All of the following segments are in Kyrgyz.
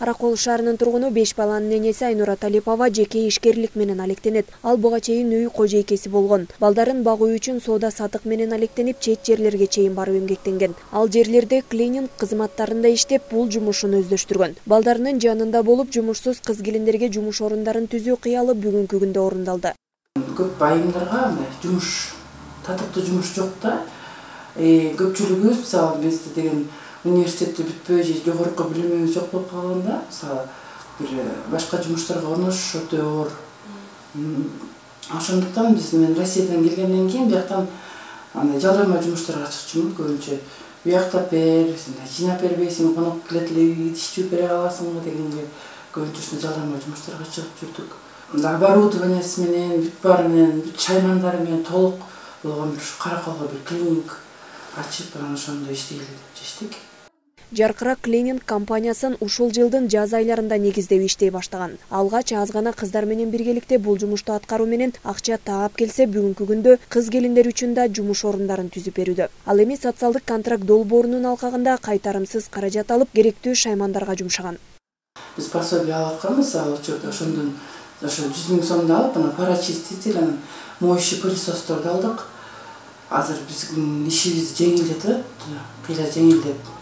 Аракол шаарынын тургуну 5 баланын энеси Айнура Талипова жеке ишкерлик менен алектенет. Ал буга чейин үй кожойкеси болгон. Балдарын багуу үчүн соода сатык менен алектенип, чет жерлерге чейин барып эмгектенген. Ал жерлерде клининг кызматтарында иштеп, бул жумушун өздөштүргөн. Балдарынын жанында болуп, жумушсуз кыз-келиндерге жумуш орундарын түзүү кыялы бүгүнкү күндө орундалды. Көп айымдарга жумуш, татыктуу жумуш жок да. Көпчүлүгүбүз мисалы бизде деген университетти бүтпөй же жогорку билимибиз жок болуп калганда, мисалы бир башка жумуштарга орношуш өтө оор. Ошондуктан биз мен Россиядан келгенден кийин бияктан жалдама жумуштарга чыкчумун көбүнчө. Биякта бер, жыйнап бербейсиң, конок келет эле, ишчип бере каласыңбы дегенге көбүнчө жалдама жумуштарга чыгып жүрдүк. Оборудованиясы менен, бүт баары менен, шаймандары менен толук болгон бир Караколго бир клиник ачып, ошондо иштейли деп чечтик. Жаркырак клининг компаниясын ушул жылдын жаз айларында негиздеп иштей баштаган. Алгач аз гана кыздар менен биргеликте бул жумушту аткаруу менен акча таап келсе, бүгүнкү күндө кыз-келиндер үчүн да жумуш орундарын түзүп берүүдө. Ал эми социалдык контракт долбоорунун алкагында кайтарымсыз каражат алып, керектүү шаймандарга жумшаган. Биз пособие алып атканбыз, ошондон 100 000 сомду алып, парачиститель, моющий пылесосторду алдык. Азыр биздин ишибиз жеңилдетип, кыйла жеңилдеп.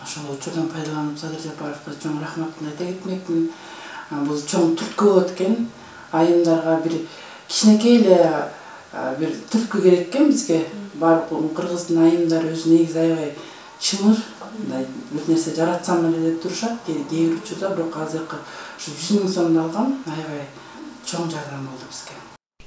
Ошол учурдан пайдаланып Садыр Жапаровго чоң рахматымды айта кетмекмин. Бул чоң түрткү болот экен. Айымдарга бир кичинекей эле бир түрткү керек экен бизге. Кыргыздын айымдары өзү негизи аябай чымыр, бир нерсе жаратсам эле деп турушат. Кээ бир учурда, бирок азыркы 100 000 сомду алган аябай чоң жардам болду бизге.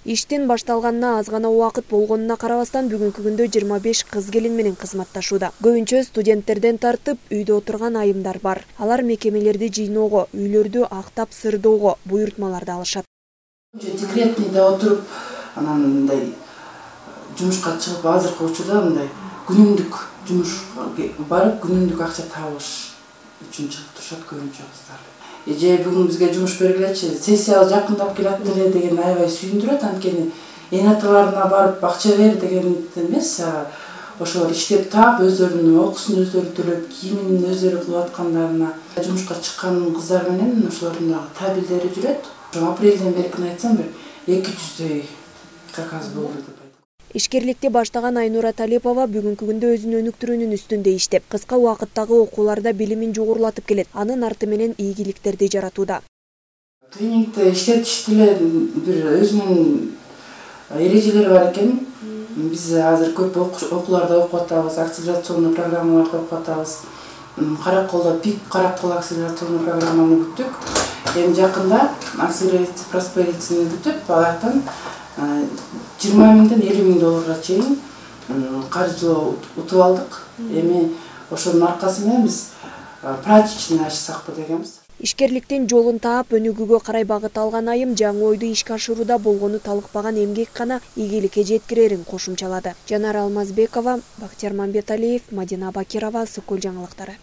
Иштин башталганына аз гана убакыт болгонуна карабастан, бүгүнкү күндө 25 кыз-келин менен кызматташууда. Көбүнчө студенттерден тартып, үйдө отурган айымдар бар. Алар мекемелерди жыйноого, үйлөрдү актап сырдоого буйртмаларды алышат. Декретныйда отуруп, анан мындай жумушка чыгып, азыркы учурда мындай күнүмдүк жумушка барып, күнүмдүк акча табыш үчүн чыгып турушат көбүнчө кыздар. Же бүгүн бизге жумуш бергилечи, сессия жакындап келат эле деген аябай сүйүндүрөт, анткени эн аталарына барып акча бер деген эмес, ошолор иштеп таап, өздөрүнүн окуусун өздөрү төлөп, кийимин өздөрү кылып аткандарына, жумушка чыккан кыздар менен ошолордун дагы табилдери жүрөт. Апрелден беркин айтсам, бир 200 заказ болду деп. Ишкерликти баштаган Айнура Талипова бүгүнкү күндө өзүнүн өнүктүрүүнүн үстүндө иштеп, кыска убакыттагы окууларда билимин жогорулатып келет. Анын арты менен ийгиликтерди жаратууда. Клинингде иштетиште эле бир өзүнүн эрежелери бар экен. Биз азыр көп окууларда окуп атабыз, акселерационный программаларды окуп атабыз. Караколдо ПИК Каракол акселерационный программаны бүттүк. Эми жакында акселерация просперитисini бүтүп, алардан 20 000-ден 50 000 долларга чейин каржы утуп алдык. Эми ошонун аркасы менен биз прачечный ачсакпы дегенбиз. Ишкерликтин жолун таап, өнүгүүгө карай багыт алган айым жаңы ойду ишке ашырууда болгону талыкпаган эмгек гана ийгиликке жеткирерин кошумчалады. Жанара Алмазбекова, Бактияр Мамбеталиев, Мадина Бакирова, Сокол жаңылыктары.